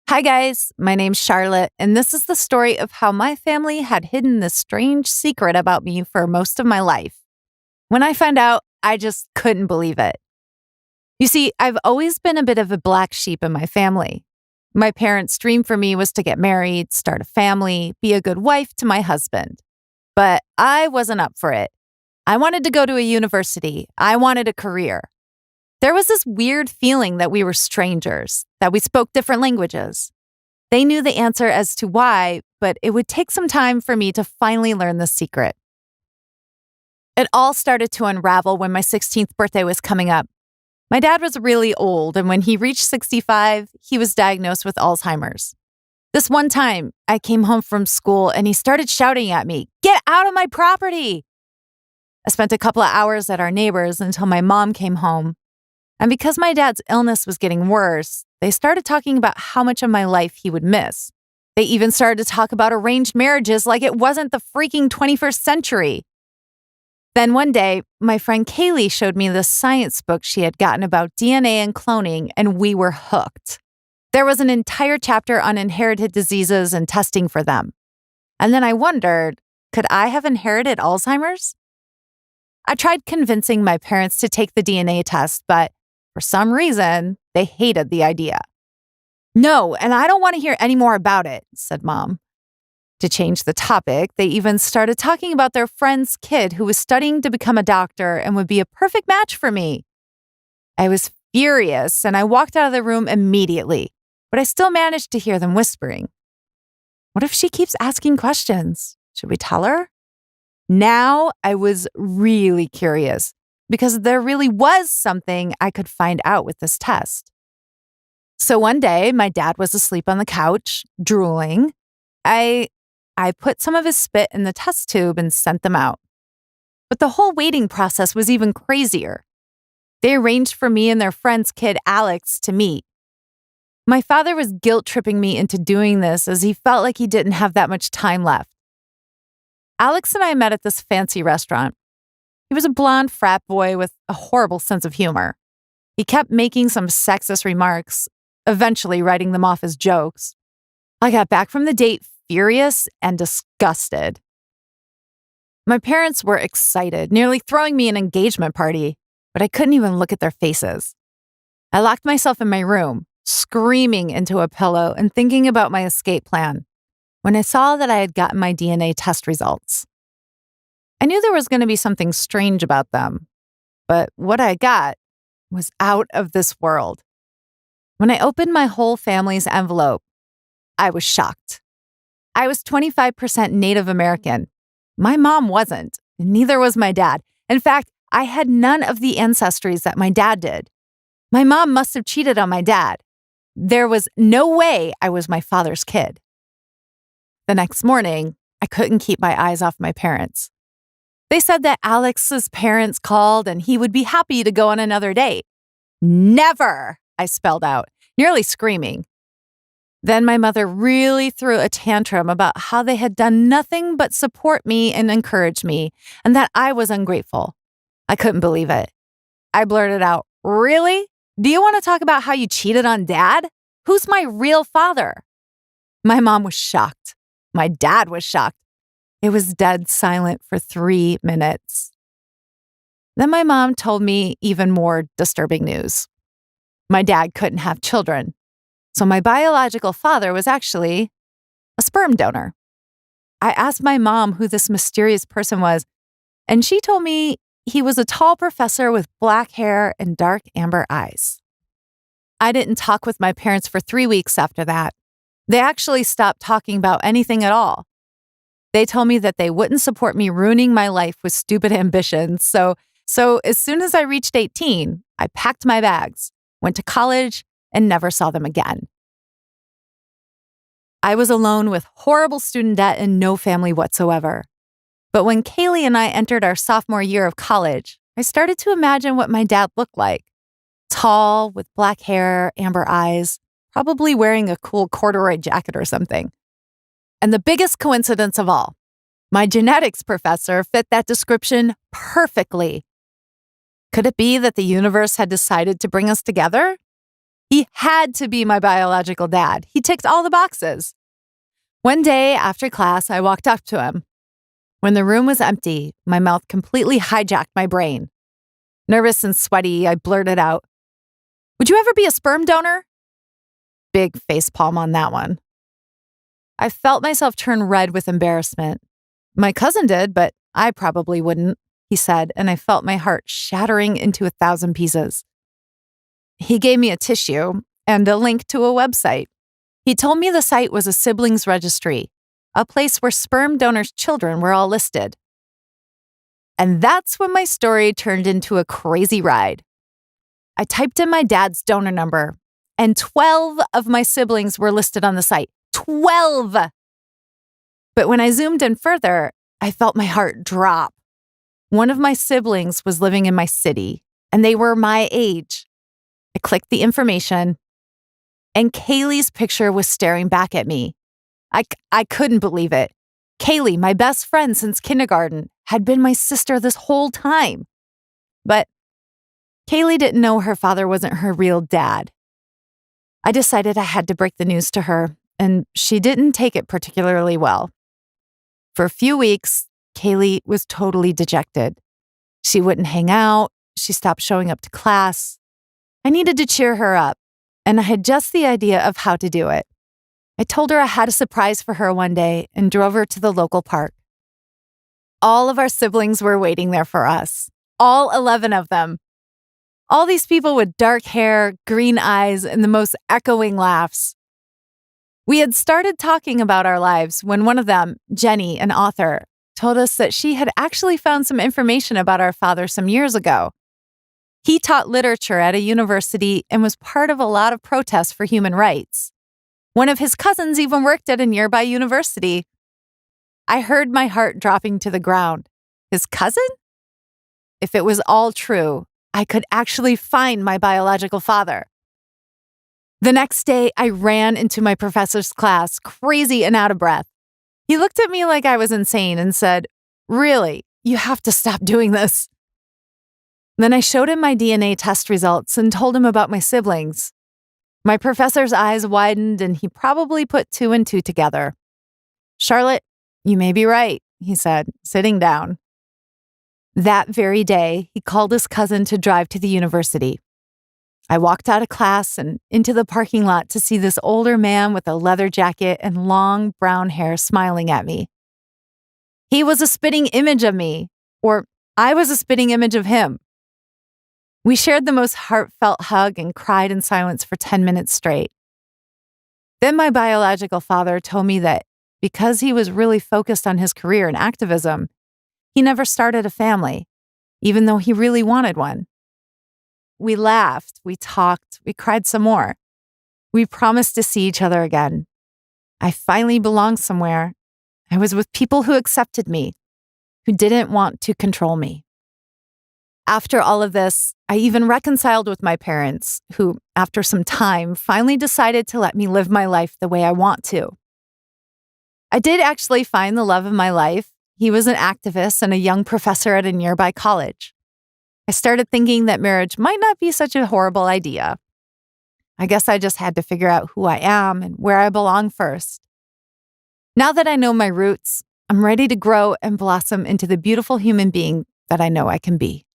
Hi, guys. My name's Charlotte, and this is the story of how my family had hidden this strange secret about me for most of my life. When I found out, I just couldn't believe it. You see, I've always been a bit of a black sheep in my family. My parents' dream for me was to get married, start a family, be a good wife to my husband. But I wasn't up for it. I wanted to go to a university, I wanted a career. There was this weird feeling that we were strangers, that we spoke different languages. They knew the answer as to why, but it would take some time for me to finally learn the secret. It all started to unravel when my 16th birthday was coming up. My dad was really old, and when he reached 65, he was diagnosed with Alzheimer's. This one time, I came home from school and he started shouting at me, "Get out of my property!" I spent a couple of hours at our neighbor's until my mom came home. And because my dad's illness was getting worse, they started talking about how much of my life he would miss. They even started to talk about arranged marriages like it wasn't the freaking 21st century. Then one day, my friend Kaylee showed me this science book she had gotten about DNA and cloning, and we were hooked. There was an entire chapter on inherited diseases and testing for them. And then I wondered, could I have inherited Alzheimer's? I tried convincing my parents to take the DNA test, but for some reason, they hated the idea. "No, and I don't want to hear any more about it," said Mom. To change the topic, they even started talking about their friend's kid who was studying to become a doctor and would be a perfect match for me. I was furious and I walked out of the room immediately, but I still managed to hear them whispering. What if she keeps asking questions? Should we tell her? Now I was really curious because there really was something I could find out with this test. So one day, my dad was asleep on the couch, drooling. I put some of his spit in the test tube and sent them out. But the whole waiting process was even crazier. They arranged for me and their friend's kid, Alex, to meet. My father was guilt-tripping me into doing this as he felt like he didn't have that much time left. Alex and I met at this fancy restaurant. He was a blonde frat boy with a horrible sense of humor. He kept making some sexist remarks, eventually writing them off as jokes. I got back from the date furious and disgusted. My parents were excited, nearly throwing me an engagement party, but I couldn't even look at their faces. I locked myself in my room, screaming into a pillow and thinking about my escape plan, when I saw that I had gotten my DNA test results. I knew there was going to be something strange about them, but what I got was out of this world. When I opened my whole family's envelope, I was shocked. I was 25% Native American. My mom wasn't, and neither was my dad. In fact, I had none of the ancestries that my dad did. My mom must have cheated on my dad. There was no way I was my father's kid. The next morning, I couldn't keep my eyes off my parents. They said that Alex's parents called and he would be happy to go on another date. "Never," I spelled out, nearly screaming. Then my mother really threw a tantrum about how they had done nothing but support me and encourage me, and that I was ungrateful. I couldn't believe it. I blurted out, "Really? Do you want to talk about how you cheated on Dad? Who's my real father?" My mom was shocked. My dad was shocked. It was dead silent for 3 minutes. Then my mom told me even more disturbing news. My dad couldn't have children. So my biological father was actually a sperm donor. I asked my mom who this mysterious person was, and she told me he was a tall professor with black hair and dark amber eyes. I didn't talk with my parents for 3 weeks after that. They actually stopped talking about anything at all. They told me that they wouldn't support me ruining my life with stupid ambitions. So as soon as I reached 18, I packed my bags, went to college, and never saw them again. I was alone with horrible student debt and no family whatsoever. But when Kaylee and I entered our sophomore year of college, I started to imagine what my dad looked like. Tall, with black hair, amber eyes, probably wearing a cool corduroy jacket or something. And the biggest coincidence of all, my genetics professor fit that description perfectly. Could it be that the universe had decided to bring us together? He had to be my biological dad. He ticked all the boxes. One day after class, I walked up to him. When the room was empty, my mouth completely hijacked my brain. Nervous and sweaty, I blurted out, "Would you ever be a sperm donor?" Big facepalm on that one. I felt myself turn red with embarrassment. "My cousin did, but I probably wouldn't," he said, and I felt my heart shattering into 1,000 pieces. He gave me a tissue and a link to a website. He told me the site was a siblings registry, a place where sperm donors' children were all listed. And that's when my story turned into a crazy ride. I typed in my dad's donor number, and 12 of my siblings were listed on the site. 12! But when I zoomed in further, I felt my heart drop. One of my siblings was living in my city, and they were my age. I clicked the information, and Kaylee's picture was staring back at me. I couldn't believe it. Kaylee, my best friend since kindergarten, had been my sister this whole time. But Kaylee didn't know her father wasn't her real dad. I decided I had to break the news to her, and she didn't take it particularly well. For a few weeks, Kaylee was totally dejected. She wouldn't hang out. She stopped showing up to class. I needed to cheer her up, and I had just the idea of how to do it. I told her I had a surprise for her one day and drove her to the local park. All of our siblings were waiting there for us, all 11 of them. All these people with dark hair, green eyes, and the most echoing laughs. We had started talking about our lives when one of them, Jenny, an author, told us that she had actually found some information about our father some years ago. He taught literature at a university and was part of a lot of protests for human rights. One of his cousins even worked at a nearby university. I heard my heart dropping to the ground. His cousin? If it was all true, I could actually find my biological father. The next day, I ran into my professor's class, crazy and out of breath. He looked at me like I was insane and said, "Really, you have to stop doing this." Then I showed him my DNA test results and told him about my siblings. My professor's eyes widened and he probably put 2 and 2 together. "Charlotte, you may be right," he said, sitting down. That very day, he called his cousin to drive to the university. I walked out of class and into the parking lot to see this older man with a leather jacket and long brown hair smiling at me. He was a spitting image of me, or I was a spitting image of him. We shared the most heartfelt hug and cried in silence for 10 minutes straight. Then my biological father told me that because he was really focused on his career in activism, he never started a family, even though he really wanted one. We laughed, we talked, we cried some more. We promised to see each other again. I finally belonged somewhere. I was with people who accepted me, who didn't want to control me. After all of this, I even reconciled with my parents, who, after some time, finally decided to let me live my life the way I want to. I did actually find the love of my life. He was an activist and a young professor at a nearby college. I started thinking that marriage might not be such a horrible idea. I guess I just had to figure out who I am and where I belong first. Now that I know my roots, I'm ready to grow and blossom into the beautiful human being that I know I can be.